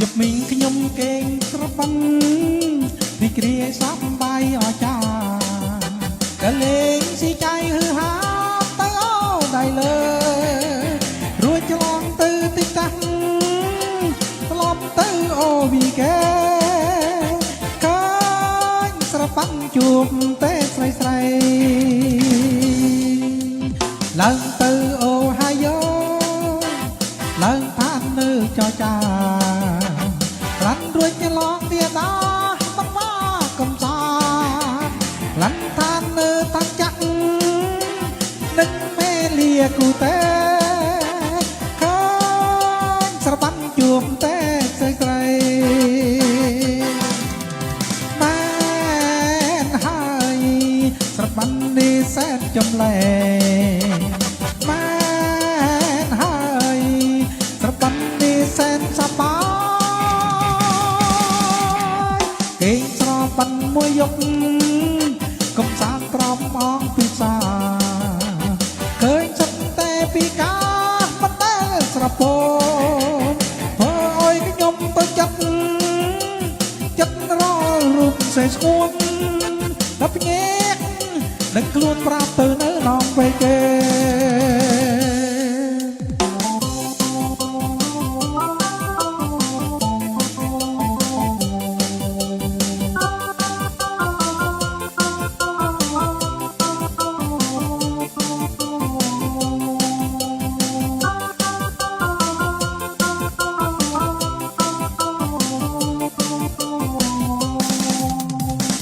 យប់មីងខ្ញុំគេងស្របិនរីករាយសប្បាយអស្ចារ្យក៏លេងស៊ីចៃហឺហាទៅអូដៃលើរួចឆ្លងទៅទីតាំងស្លប់ទៅអូវីកែឃើញស្របិនជួបទេស្រីស្រីឡើងទៅអូហាយ៉ូឡើងថាននៅចរចាក្លាន់រួចឆ្លងទៀតដល់បបាកំសាក្លាន់ថាននៅតាចាក់នឹកមេលាគូទេឃើញស្របាន់ជួបទេស្រីស្រីមែនហើយស្របាន់នេះសែនចម្លែកមែនហើយស្របាន់នេះសែនសប្បាយគេងស្របាន់មួយយប់កំសាន្តត្រប់អងពិសាឃើញសិតតែពីការមិនដែលស្រពោនធ្វើឲ្យខ្ញុំទៅចិត្តររូបសេស្គួនដល់ភ្នែកនឹងខ្លួនប្រាប់ទៅនៅនំពេកគេ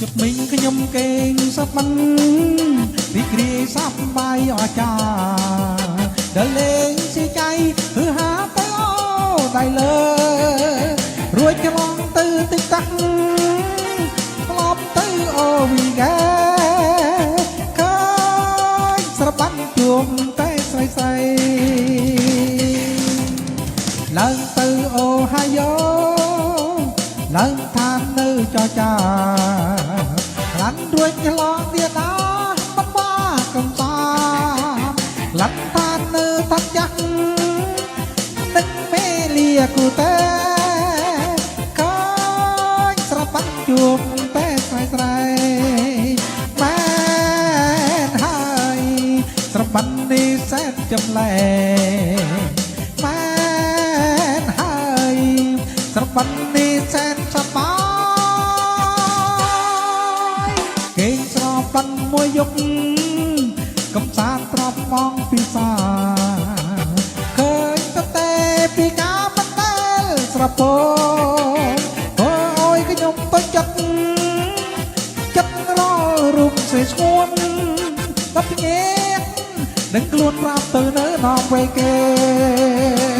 ជប់មីងខ្ញុំគេងសប្បាន់រីករាយសប្បាយអស្ចារ្យដល់លេងស៊ីចៃហឺហាទៅអូដៃលើរួចឆ្លងទៅទីតាំងស្លប់ទៅអូវីកែឃើញស្របាន់ជួបតែស្រីស្រីឡើងទៅអូហាយ៉ូឡើងថាននៅចរចាក្លាន់រួចឆ្លងទៀតដល់បបាកំសាក្លាន់ថាននៅតាចាក់នឹកមេលាគូទេឃើញស្របាន់ជួបតែស្រីស្រីមែនហើយស្របាន់នេះសែនចម្លែកមែនហើយស្របាន់នេះសែនសប្បាយគេងស្របាន់មួយយប់កំសាន្តត្រប់មងពិសាឃើញទៅតែពីការមិនដែលស្រពោនធ្វើឲ្យខ្ញុំទៅចិត្តររូបសេស្គួនដល់ភ្នែកនឹងខ្លួនប្រាប់ទៅនៅនំពេកគេ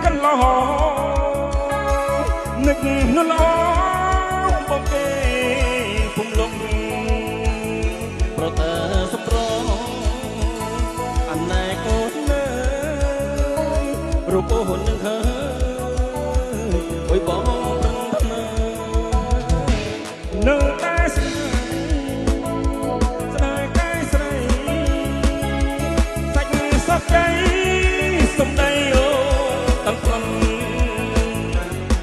កន្លងនឹកនលងបងគេពុំលងប្រតើសម្រងអណែកូននៅរូបអូននឹងហើអុយបងប្រឹងថ្មើនៅតែស្នេហ៍តែស្រីសាច់សក់ใจសំដីអូតាំងព្រំ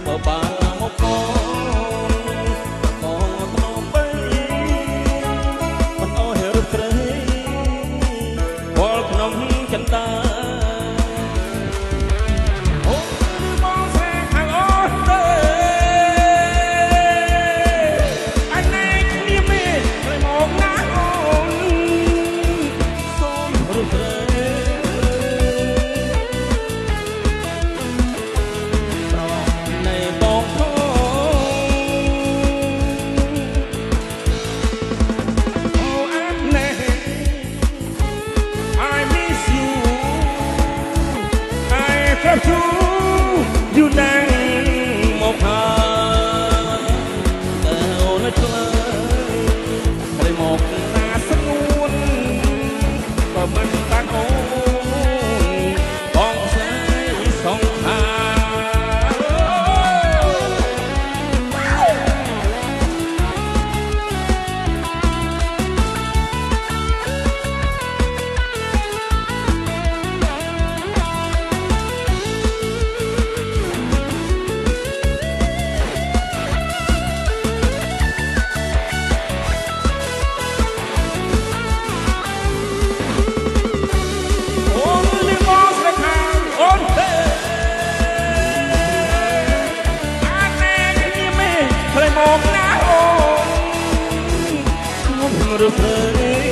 បើបានមកបងថ្នមបីមិនអស់រឹកព្រៃវល់ក្នុងចន្ទាអូបងស្រីខាងអូនទេអញណែគ្នាមិនមកណាអូនសូមរឹកព្រៃอยู่นั่งมองหาแต่โอ้ละเธอเลยมองหน้าสงวนก็มันบ้านโอ้บองใส่สองทางรถเลย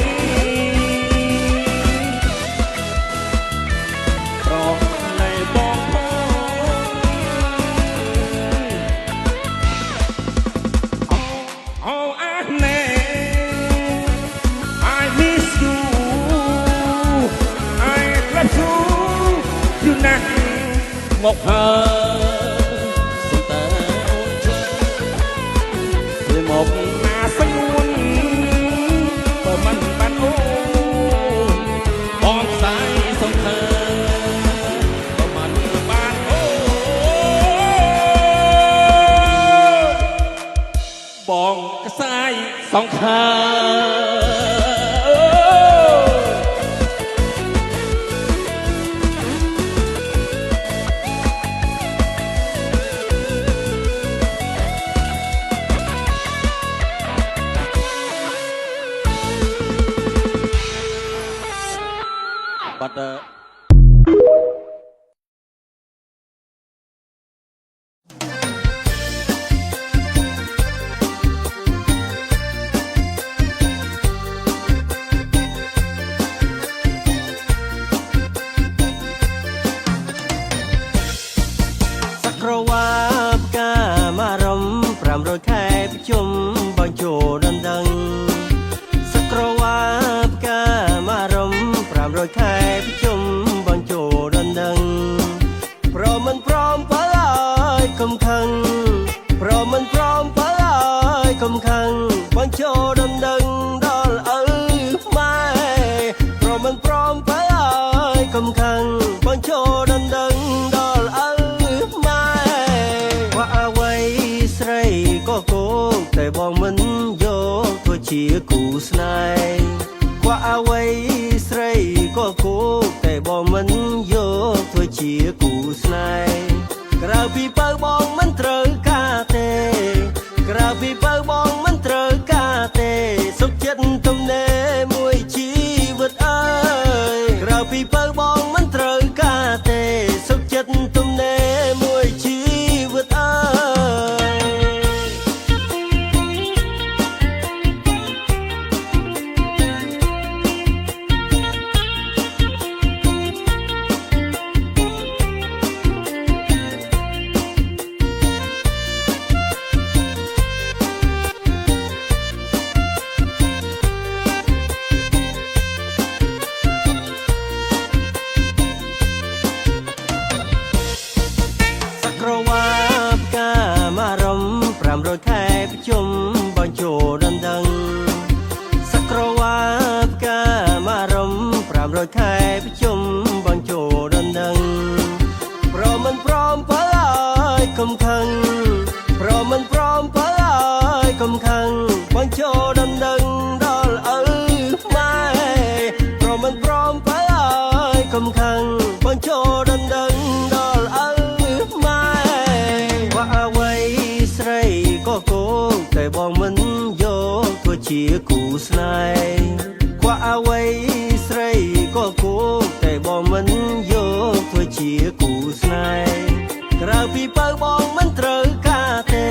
เพราะในบอกพ่อเอาอันแน่ I miss you I love you อยู่นั่งมองหาสงแต่โอนเธอเลยมองหน้าสงวนมันบ้านโอ้บองสายสงเธอก็มันบ้านโอ้บองกระสายสองขาbutสักคราวาบกามารมพรำโรยแทบจุ่มบอลโจดังดังสักคราวาบกามารมพรำโรยแทบจุ่มบอลโจดังดังเพราะมันพร้อมพลายคำคังเพราะมันพร้อมพลายคำคังบอลโจดังดังดอลไม่เพราะมันพร้อมพลายคำคังบอลโจดังดังดอลว่าเอาไว้ใส่ก็โกงแต่บอกมันโยตัวเชียกูสไนว่าเอาไว้ใส่ก็โกงแต่ 500ខែប្រជុំបងចូលដណ្ដឹងព្រមមិនព្រមបើអើយកុំខឹងព្រមមិនព្រមបើអើយកុំខឹងបងចូលដណ្ដឹងដល់ឪម៉ែព្រមមិនព្រមបើអើយកុំខឹងបងចូលដណ្ដឹងដល់ឪម៉ែว่าអ្វីស្រីក៏គោតែបងមិនយកធ្វើជាគូស្នេហ៍ว่าអ្វីស្រីក៏គោតែបងមិនយកធ្វើជាគូស្នេហ៍ក្រៅពីបើបងមិនត្រូវការទេ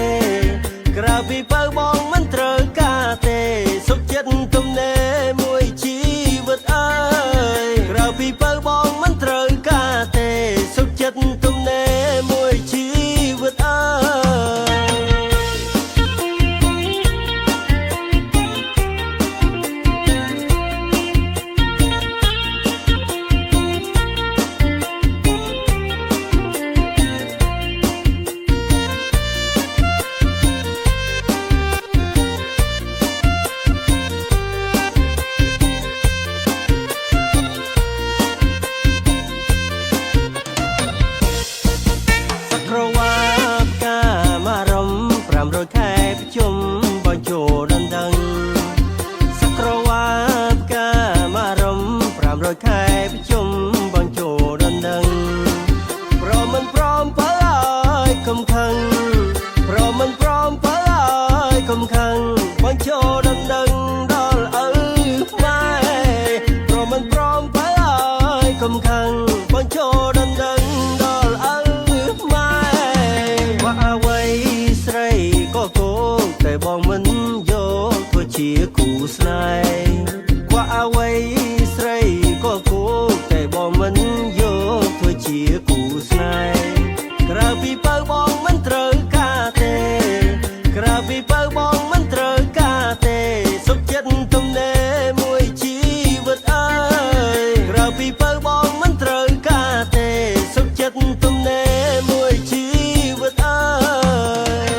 ក្រៅពីបើបងមិនត្រូវការទេសុខចិត្តទំនេរមួយជីវិតអើយក្រៅពីបើបងមិនត្រូវការទេសុខចិត្តទំនេរមួយជីវិតអើយក្រវ៉ាផ្កាមករំ500ខែប្រជុំបងចូលដណ្ដឹងសក្រវ៉ាផ្កាមករំ500ខែប្រជុំបងចូលដណ្ដឹងព្រមមិនព្រមបើអើយកុំខឹងព្រមមិនព្រមបើអើយកុំខឹងបងចូលដណ្ដឹងដល់ឪម៉ែព្រមមិនព្រមបើអើយកុំខឹងបងចូលដណ្ដឹងដល់ឪว่าអ្វីស្រីក៏គោតែបងមិនយកធ្វើជាគូស្នេហ៍ว่าអ្វីស្រីក៏គោតែបងមិនយកធ្វើជាគូស្នេហ៍ក្រៅពីបើបងមិនត្រូវការទេក្រៅពីបើបងមិនត្រូវការទេសុខចិត្តទំនេរមួយជីវិតអើយក្រៅពីបើបងមិនត្រូវការទេសុខចិត្តទំនេរមួយជីវិតអើយ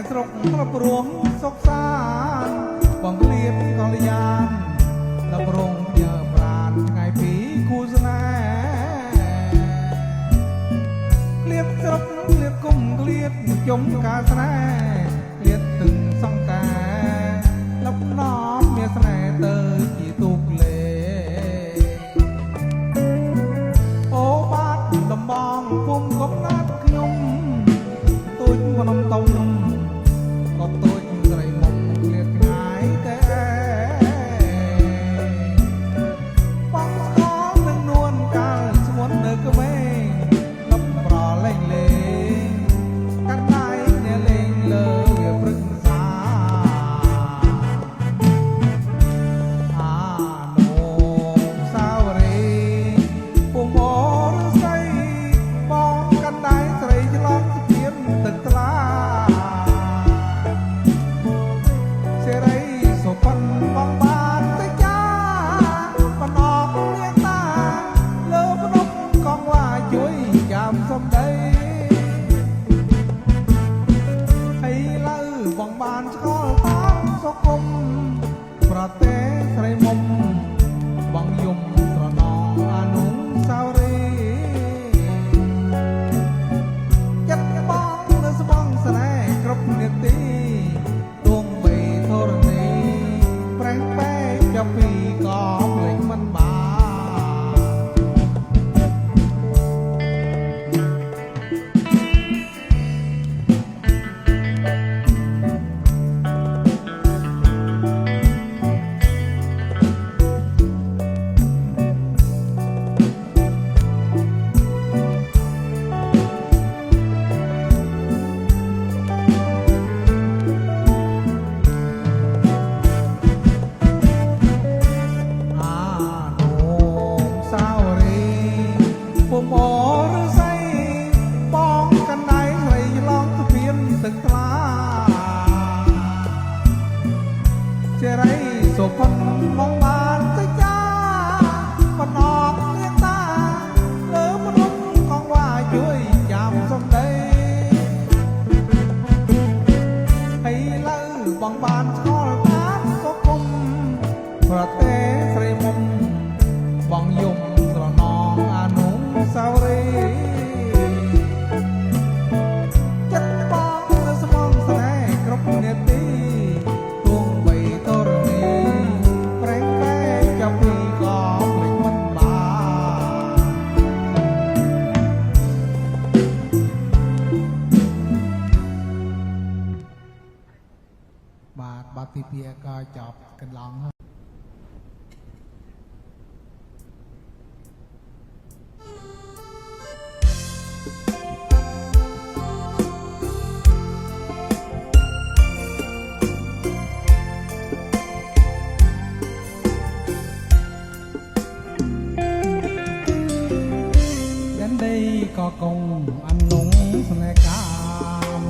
ស្រុកប្រព្រំសុខសាន្តបងលៀបកល្យានដល់ប្រងញើប្រានថ្ងៃពីគូស្នេហ៍ក្លៀបស្រុកក្លៀបគុំក្លៀបជុំការស្នេហ៍ក្លៀបទឹងសង្ការលប់ណំមានស្នេហ៍ទៅជាទូកលេអូបាត់ដំបងគុំគុំណាត់ខ្ញុំទូចភ្នំតុំក៏ទូចស្រីមុំក្លៀបថ្ងៃតែបងស្គាល់នឹងនួនកាលស្មុននៅក្មេងលប់ប្រលេងលេងកាត់ដៃអ្នកលេងលើវាព្រឹកសាអានោសាវរីពុំអរស្រីបងកាត់ដៃស្រីឆ្លងស្ពានទឹកថ្លាសេរីសុផិនបងបានទៅចាបណ្អកនាងតាលើភ្នំកងវាជួយចាំសំដីហើយលើបងបានស្គាល់តាមសុគមប្រទេសស្រីមុំបងយំត្រណងអនុសាវរីយ៍ចិត្តបងនៅស្បង់ស្នេហ៍គ្រប់នាទីដួងបីធរណីប្រេងពេកចាប់ពីក៏ភ្លេចមិនបានសេរីសុផិនមកបានទៅចាបណ្អកនាងតាលើភ្នំកងវាជួយចាំសំដីហើយលើបងបានស្គាល់តាមសុគមប្រទេសស្រីមុំបងយំស្រណងអនុសាវរីយ៍ចិត្តបងនៅស្មងស្នេហ៍គ្រប់នាទីបាទទីពីក៏ចប់កន្លងយ៉ាងដីក៏កងអនុងស្នេហ៍កាម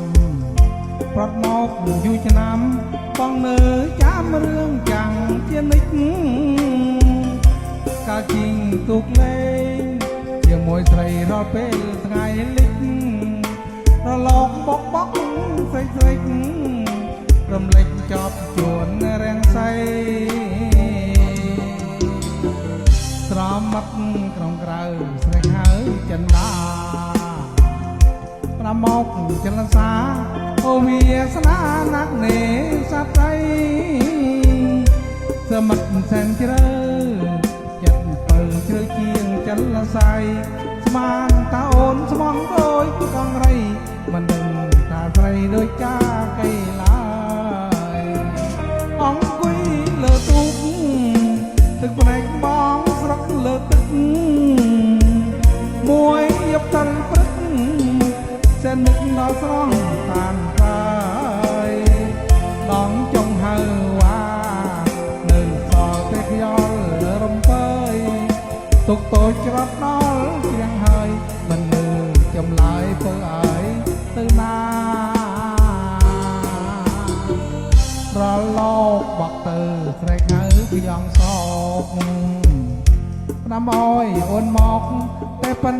ប្រត់មកយូរឆ្នាំបងនៅចាំរឿងចាំងជានិចកាលជីងទូកលេងជាមួយស្រីរាល់ពេលថ្ងៃលិចរលកបកបកស្រីស្រីរំលេចចប់ជួនរាំងសៃស្រមិតក្រុងក្រៅស្រេកហើយចិនដាប្រមកចលសាអូវាស្នាណាក់នេសត្វស្រីសមិទ្ធសែនជ្រៅចិត្តពៅជ្រៅជាងចលស័យស្មានតាអូនស្មងដូចកងរៃមិនដឹងតាស្រីដូចចាកៃឡើយអង្គុយលើទូកទឹកភ្នែកបងស្រុកលើទឹកមួយយប់តលព្រឹកsẽនឹកដល់ស្រងតាមកាយដងចុងហៅវ៉ានៅសល់តែខ្យល់រំពើយទុកតូចច្រត់ដល់ជ្រៀងហើយមិនលឺចម្លើយពើអើយទៅណារលោកបកទៅស្រែកហៅពីអងសោកផ្ដាំអើយអូនមកតែប៉ុន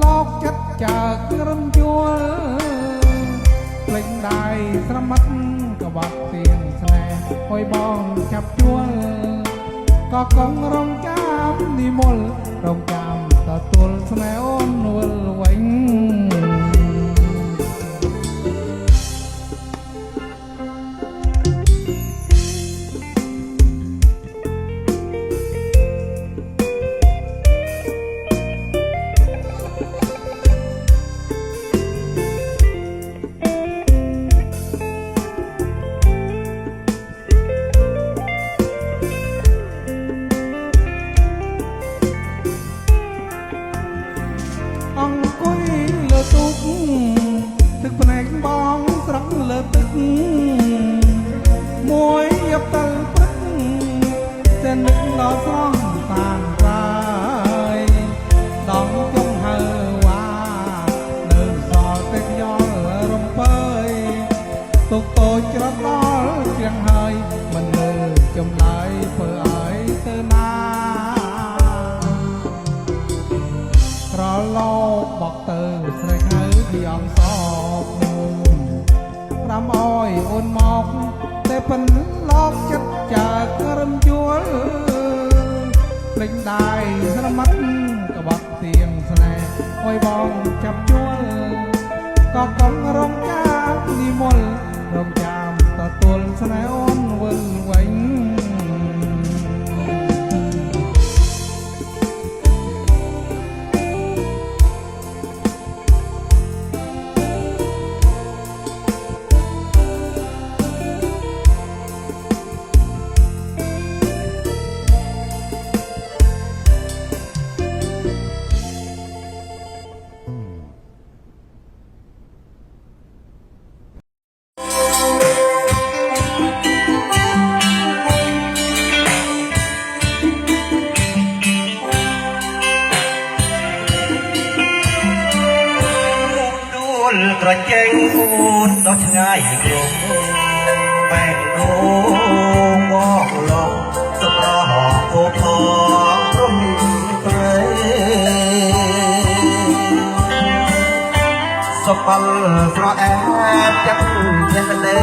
លោកចិត្តចាក្រំជួល ភ្លេចដៃស្រមិតក៏បាត់ទៀងស្នេហ៍ហួយបងចាប់ជួលក៏កងរងចាំនិមលរងចាំទទួលស្នេហ៍អូនវិលវិញអង្គុយលើទូកទឹកភ្នែកបងស្រង់លើទឹកមួយយប់ទៅព្រឹកតែនឹកដល់ស្រស់តាមកាយដងចង់ហើវ៉ានៅសល់តែខ្យល់រំពើយទុកតូចច្រត់ដល់ជាងហើយមិនលើចម្លើយធ្វើឲ្យទៅណាក្រឡោបបកទៅស្រែកហៅពីអង្គសពប្រាំអើយអូនមកតែប៉ុនលោកចិត្តចាក្រឹមជួលភ្លេចដៃស្រមិតក៏បាត់ទៀងស្នេហ៍អើយបងចាប់ជួលក៏កងរងចាំនិមលរងចាំទទួលស្នេហ៍អូនវិលវិញ ក្រចេញគូនដល់ឆ្ងាយគ្រប់បែកដូងមកឡងសម្រស់គោផងព្រមព្រៃសពលស្រអែបចិត្តទាំងលេ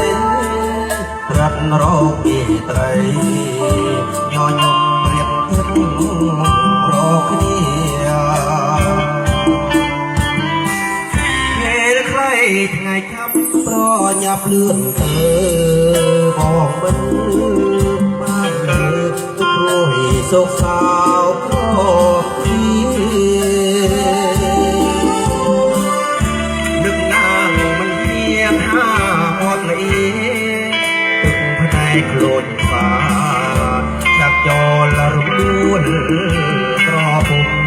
ត្រាត់រោគពីត្រីញញឹមរៀបទឹករកគ្នាថ្ងៃចាប់ប្រញាប់លឿនទៅបងមិនបានលើទុករួយសោកសៅក្រពីនឹកណាងមិនទៀងហាអត់លីទឹកផ្នែកខ្លួនฟ้าចាប់ចូលរំដួលក្រពុំ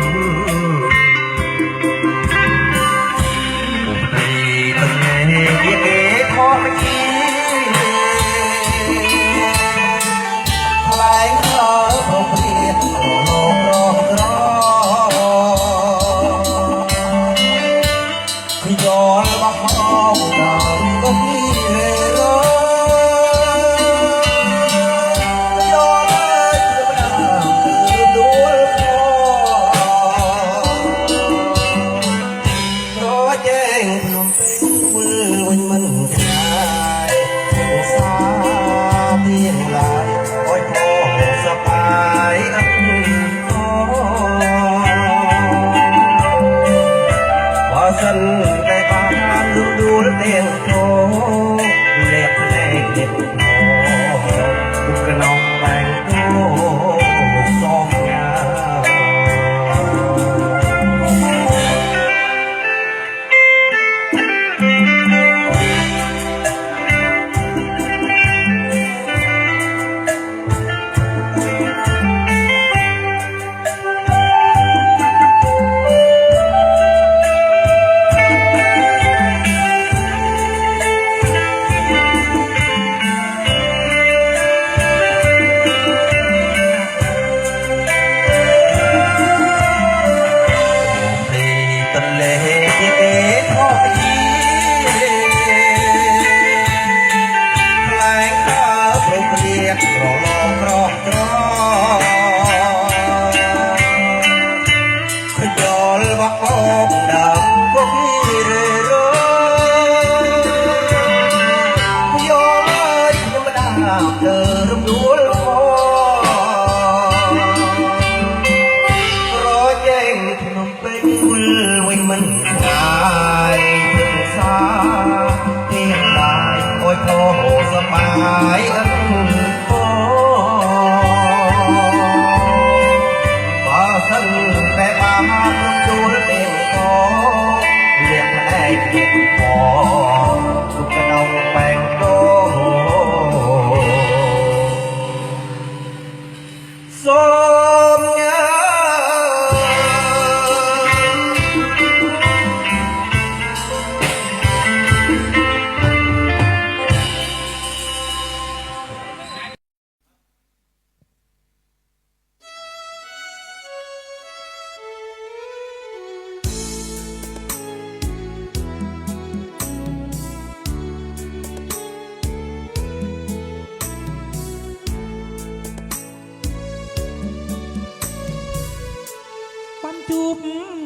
ជួប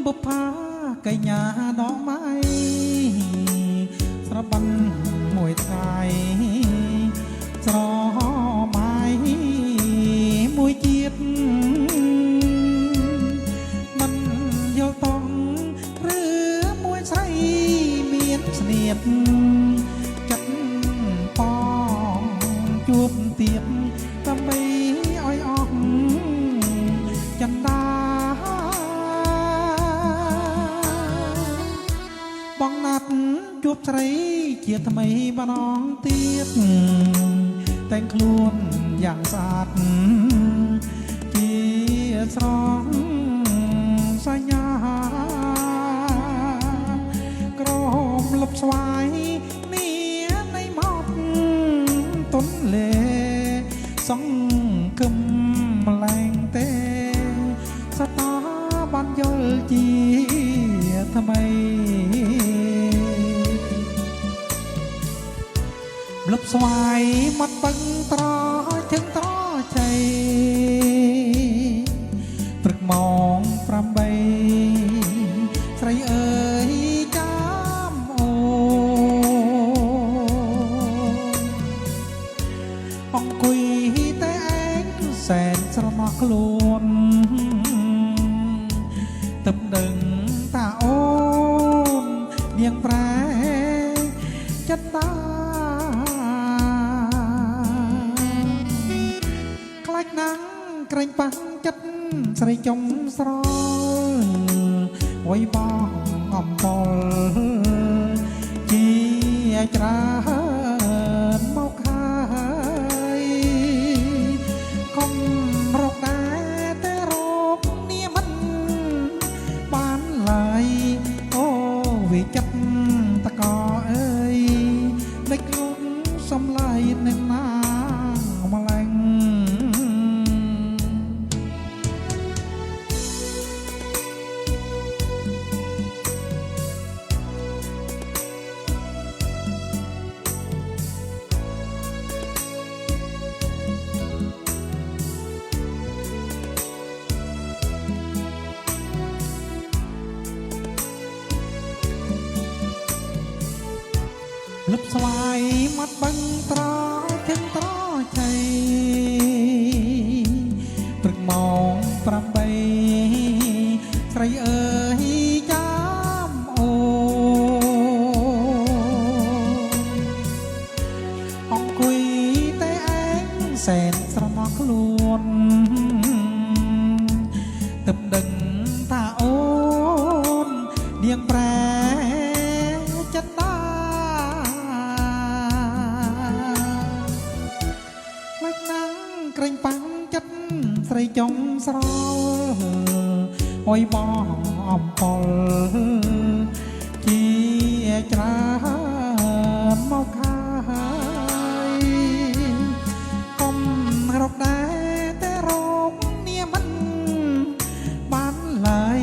បុប្ផាកញ្ញាដងម៉ៃស្របិនមួយថ្ងៃស្រមៃមួយជាតិមិនយល់តង់ឬមួយស្រីមានស្នៀតចិត្តបងជួបទៀតដើម្បីឲ្យអស់ចន្ទាបងណាត់ជួបស្រីជាថ្មីម្ដងទៀតតែងខ្លួនយ៉ាងស្អាតជាស្រងសញ្ញាក្រមលប់ស្វាយនេះនៃមកទុនលេសង្គមម្លែងទេសតាបានយល់ជាថ្មីលប់ស្វាយមាត់បឹងត្រជើងត្រជ័យព្រឹកម៉ោង8ស្រីអើយចាំអូអង្គុយតែឯងសែនស្រណោះខ្លួនទឹកដឹងតាអូននាងប្រែចិត្តតាខ្លាចណាស់ក្រែងប៉ះចិត្តស្រីចុងស្រលអុយបងអំពលជាច្រើនមកហើយកុំរកដែរតែរកនេះមិនបានឡើយអូវាចិត្តតកអើយលេចលងសំឡៃនឹងណាម្លែងលឹបស្វាយមាត់បឹងត្រជើងត្រជ័យព្រឹកម៉ោង8ស្រីអើយចាំអូអង្គុយតែឯងសែនស្រណោះខ្លួនទឹកដឹងថាអូននាងប្រែចិត្តតាក្រែងប៉ាំងចិត្តស្រីចុងស្រលអុយបងអំពលជាច្រើនមកហើយកុំរកដែរតែរកនេះមិនបានឡើយ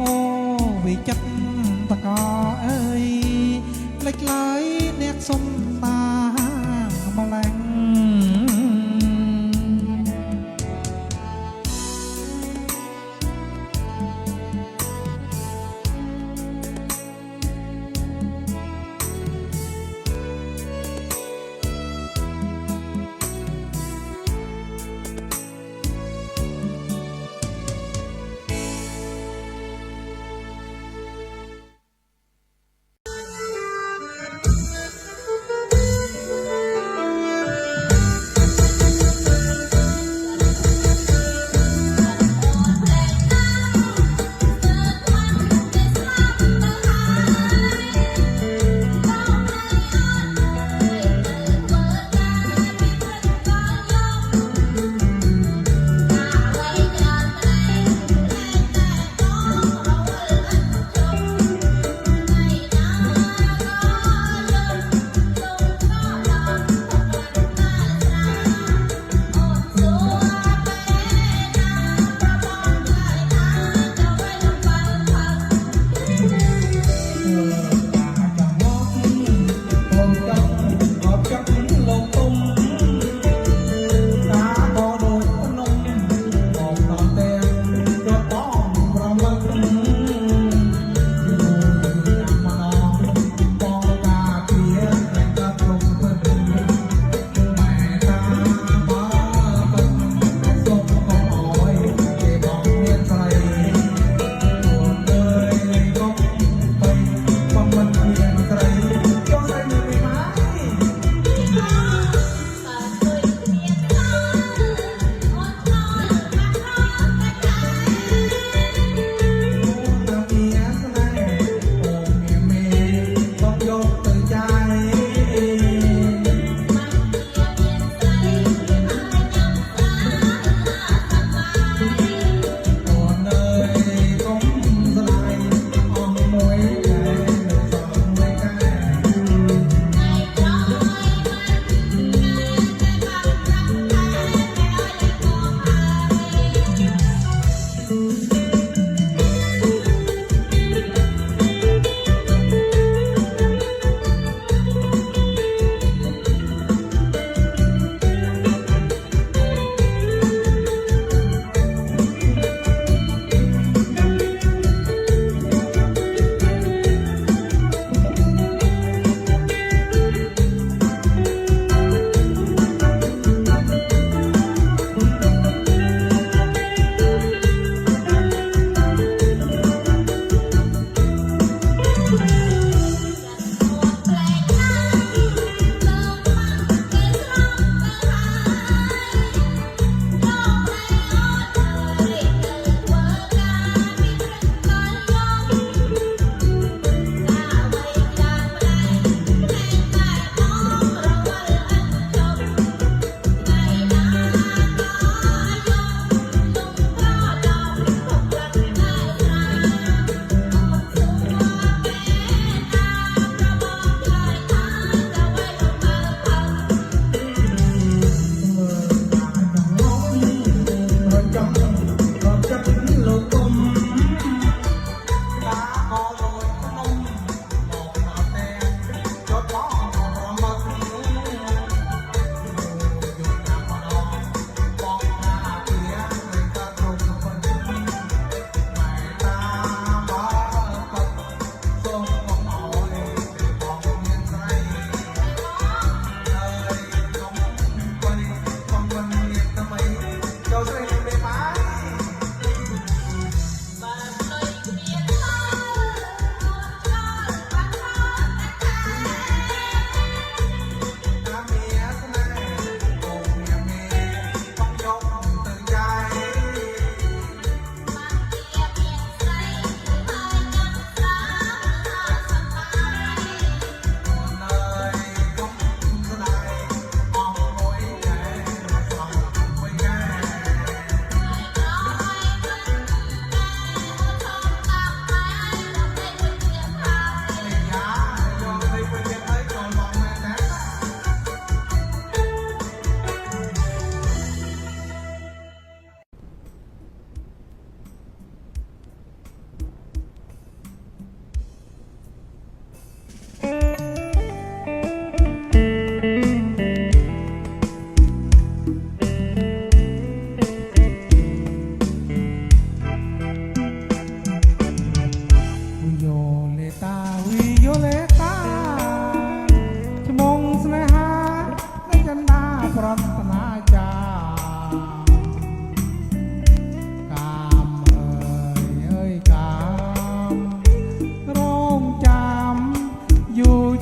អូវិចិត្តតកអើយលេចឡើយអ្នកសុំតាម្លែង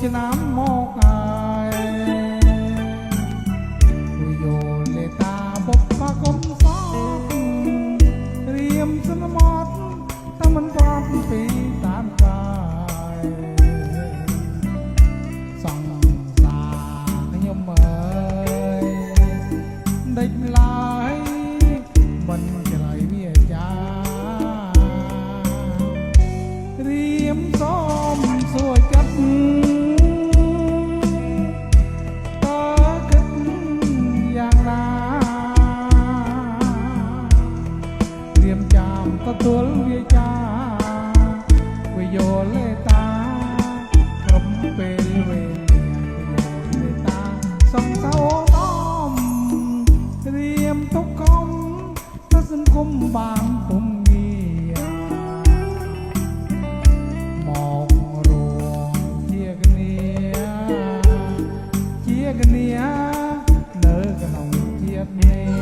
ឆ្នាំមកហើយយោលេតាបុព្វកំសត់រៀមសន្មត់តែមិនប្រាប់ពីតាមកាយសង្សារខ្ញុំអើយដេចឡើយមិនឆ្លៃវាចារៀមសូមសួរចិត្តតើគិតយ៉ាងណារៀមចាំទទួលវាចាវិយោលេតាគ្រប់ពេលវេលាវិយោលេតាសង្សោដំរៀមទុកខំថាសង្គមបានពុំងាមករួមជាគ្នានៅក្នុងជាតិនេះ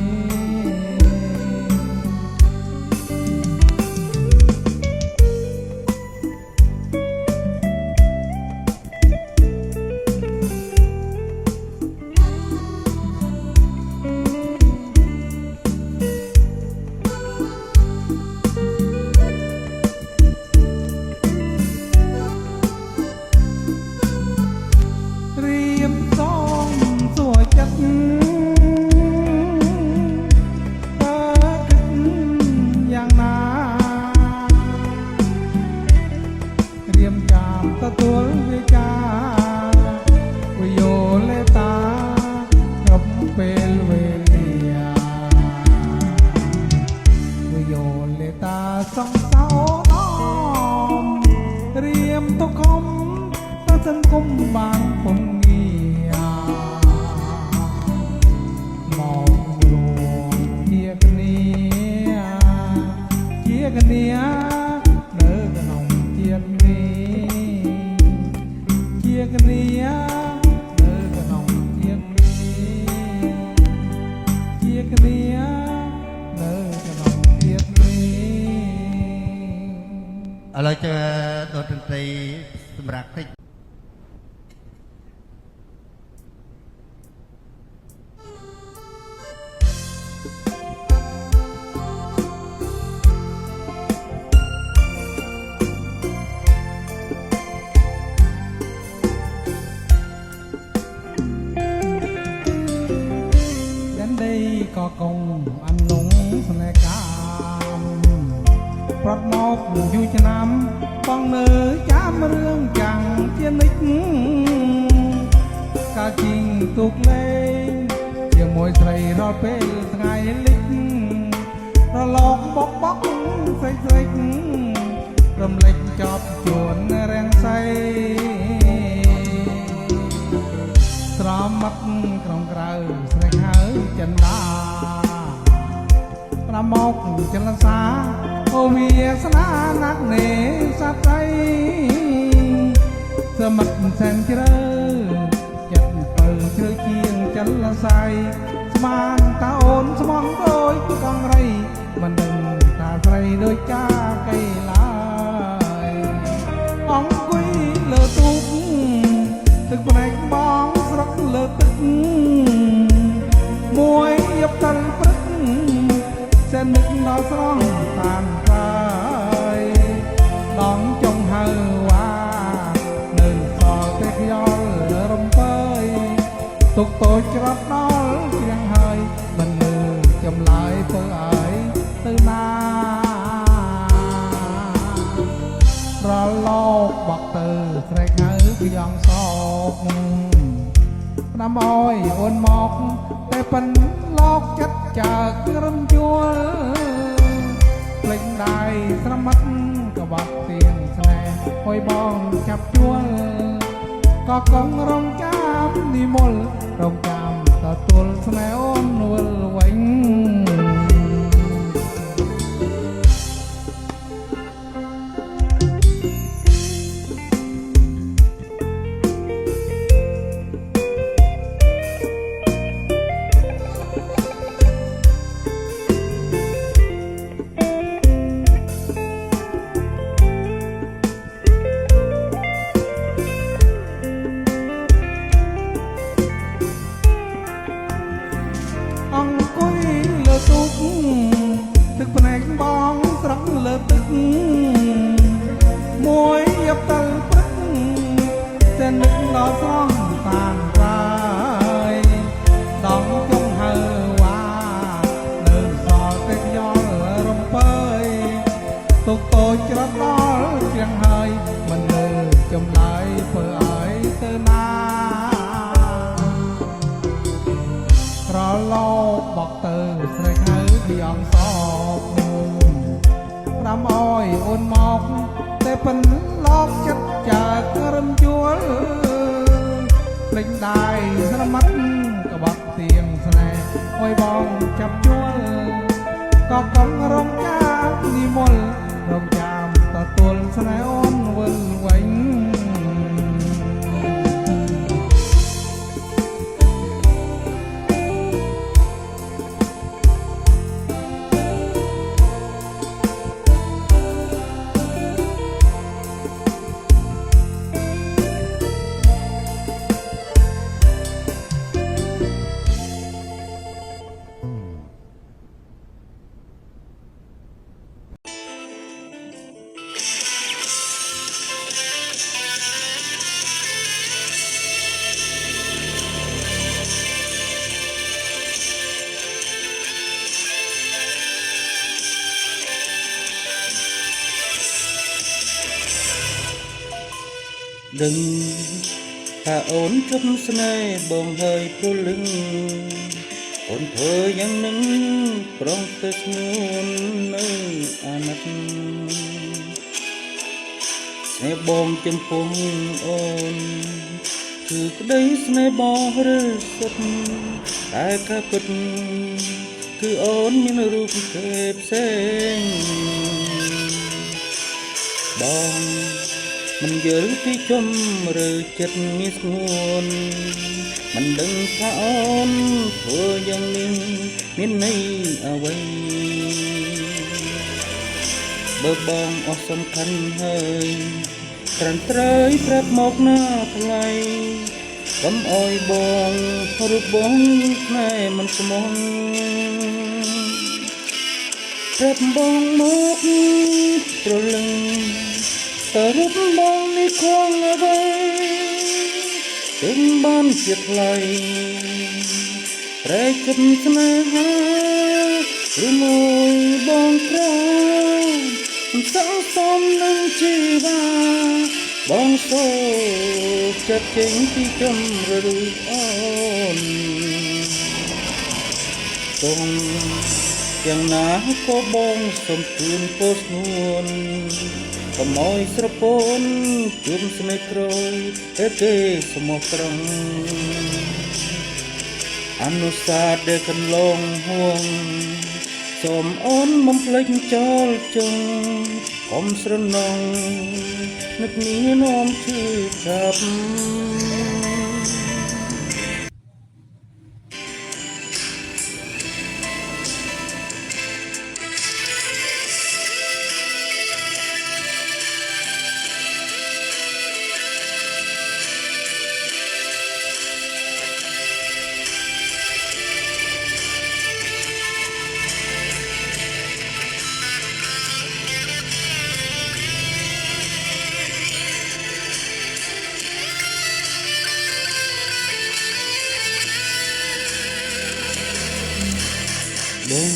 ទទួលវាចាវិយោលេតាគ្រប់ពេលវេលាវិយោលេតាសង្សោដំរៀមទុកខំតែសង្គមបានពុំងាមករួមជាគ្នានៅក្នុងជាតិនេះជាគ្នានៅក្នុងជាតិនេះជាគ្នានៅក្នុងជាតិនេះឥឡូវchờតន្ត្រីសម្រាប់តិចក៏កងអំនងស្នេហ៍កាមប្រត់មកយូរឆ្នាំបងនៅចាំរឿងចាំងជានិច្ចកាលជីងទូកលេងជាមួយស្រីរាល់ពេលថ្ងៃលិចរលកបកស្រិចរំលេចចប់ជួនរាំងសីស្រមឹកក្រុងក្រៅស្នេហ៍ហើយចិនដាប្រមកចលសាអូវាស្នាណាក់នេសត្វใจសមឹកសែនជ្រៅចិត្តពៅជ្រៅជាងចលស័យស្មានតាអូនស្មងដូចកងរៃមិនដឹងតាស្រីដូចចាកៃឡើយអង្គុយលើទូកទឹកភ្នែកបងស្រុកលើទឹកមួយយប់តលព្រឹកsẽនឹកដល់ស្រងតាមកាយដងចុងហៅវ៉ានៅសល់តែខ្យល់រំពើយទុកតូចច្រត់ដល់ជ្រៀងហើយមិនលឺចម្លើយពើអើយទៅណារលោកបកទៅស្រែកហៅខ្យងសោកផ្ដាំអើយអូនមកតែប៉ុនលោកចិត្តចាក្រំជួលភ្លេចដៃស្រមឹកក្បាត់ទៀងស្នេហ៍ហួយបងចាប់ជួលក៏កងរងចាំនិមលរងចាំទទួលស្នេហ៍អូនវិលវិញ អ នឹកដល់ស្រស់តាមកាយដងចង់ហើវ៉ានៅសល់តែខ្យល់រំពើយទុកតូចច្រត់ដល់ជាងហើយមិនលើចម្លើយធ្វើឲ្យទៅណាក្រឡោបបកទៅស្រែកហៅពីអង្គសពប្រាំអើយអូនមកតែប៉ុនលោកចិត្តចាក្រឹមជួលភ្លេចដៃស្រមាត់ក្បត់ទៀងស្នេហ៍អើយបងចាប់ជួលក៏កំរងចាំនិមលរងចាំទទួលស្នេហ៍អូនវិលវិញដឹងថាអូនជប់ស្នេហ៍បងហើយព្រលឹងអូនធ្វើយ៉ាងនឹងប្រងទៅស្ងួននៅអាណិតស្នេហ៍បងចំពោះអូនគឺក្តីស្នេហ៍បងឬសុទ្ធតែការពិតគឺអូនមានរូបគេផ្សេងបងមិនយល់ពីជំរឿចិត្តមានស្ងួនមិនដឹងថាអូនធ្វើយ៉ាងនេះមានន័យអ្វីបើបងអស់សំខាន់ហើយត្រាំត្រូវប្រាប់មកណាថ្លៃកុំអោយបងរូបបងណែមិនស្មោះប្រាប់បងមកប្រលឹងតើរូបបងនេះគង់អ្វីถึงបានជាថ្លៃប្រែចិត្តស្នេហាឬមួយបងក្រមិនសង្សំនឹងជីវាបងសូចិត្តចេញពីជំរឿអូនទុំយ៉ាងណាក៏បងសុំជូនពោស្ងួនកុំអោយស្រពន់ជុំស្នេហ៍ក្រោយតែគេស្មោះត្រង់អនុសាសន៍ដែលកន្លងហួងសូមអូនបំភ្លេចចោលចុងកុំស្រណងនឹកនេះនាំឈឺចាប់ បង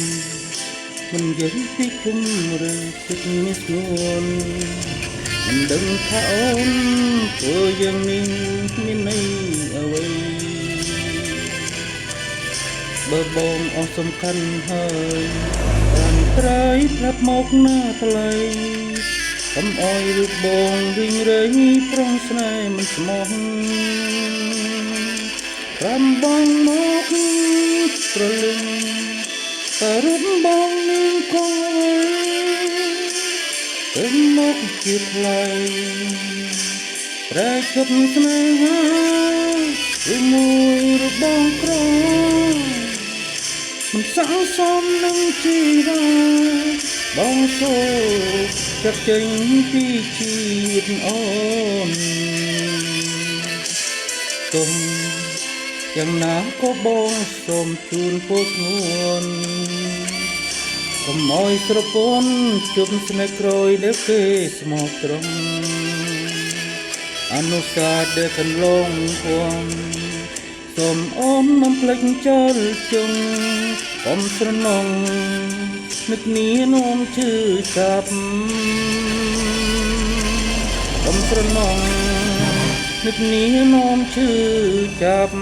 មិនយល់ពីគុំឬចិត្តនេះស្នួនមិនដឹងថាអូនធ្វើយ៉ាងនេះមានន័យអ្វីបើបងអស់សំខាន់ហើយបានត្រៃប្រាប់មកណាថ្លៃកុំអោយរូបបងវិញរៃប្រងស្នេហ៍មិនស្មោះប្រាំបងមកប្រលឹងតែរូបបងនឹងគង់ទៅមកជាថ្លៃប្រែជប់ស្នេហាឬមួយរូបបងក្រមិនសង្សំនឹងជីវាបងសូចាត់ចេញពីជីវិតអូនទុំយ៉ាងណាក៏បងសូមជូនពោស្ងួនកុំអោយស្រពន់ជុំស្នេហ៍ក្រោយដែលគេស្មោះត្រង់អ អនុស្សាវរីយ៍កន្លងភួងសូមអូនមិនភ្លេចចោលជុំកុំស្រណងនឹកនានោមឈឺចាប់កុំស្រណងនឹកនានោមឈឺចាប់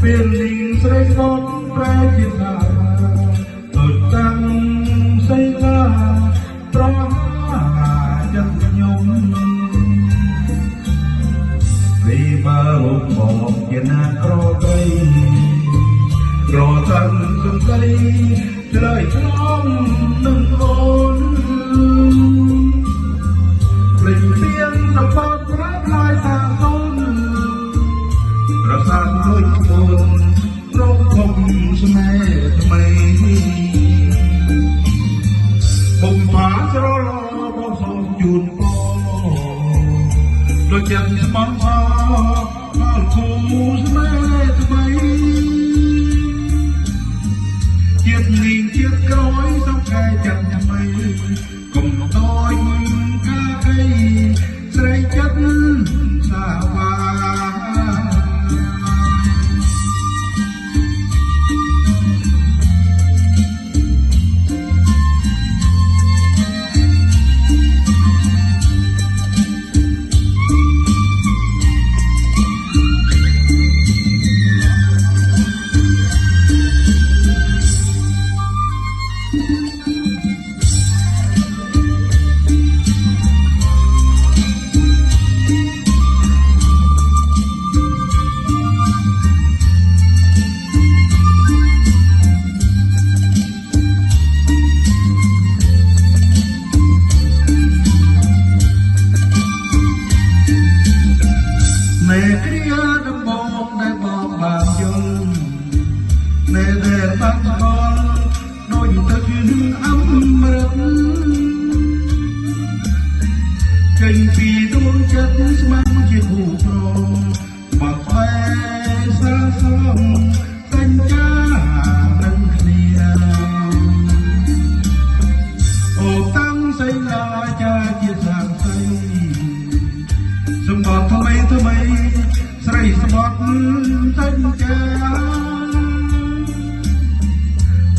Biển linh sấy gót trái chiếc hà Tôi tăng xây la Pro chân nhung Vì bà rụt một kia nát pro cây Pro thân sân cây Lời trong nâng ôn Linh tiên đập bát rác lại xa tôn Rasa đôi buồn rốt không mê mây bùng phá cho lo bao sông chuồn po đôi chân mong xa bao khu mê mây chiếc nghìn chiếc cối sông khai chân mây cùng tôi ca cây sấy chất xa hoa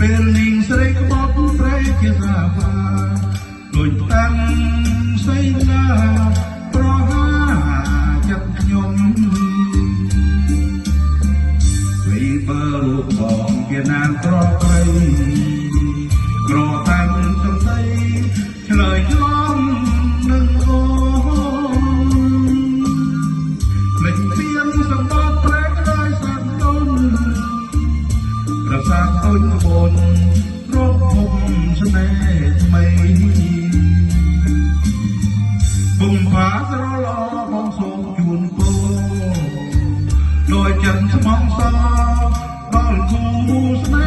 Perling sering kebab prek apa, luntang sayna proha jat nyom, vì baru bom kian prokai, grotan santai, lời chom nâng ôn, lệnh tiên sambal prek lai santon. Rasa tôi buồn rốt không cho mê mây bùng phá ra lo bóng sông chuồn po đôi chân mong xa bao khu mê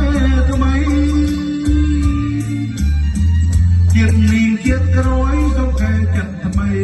cho mây chiếc liền chiếc rối trong cây chặt mây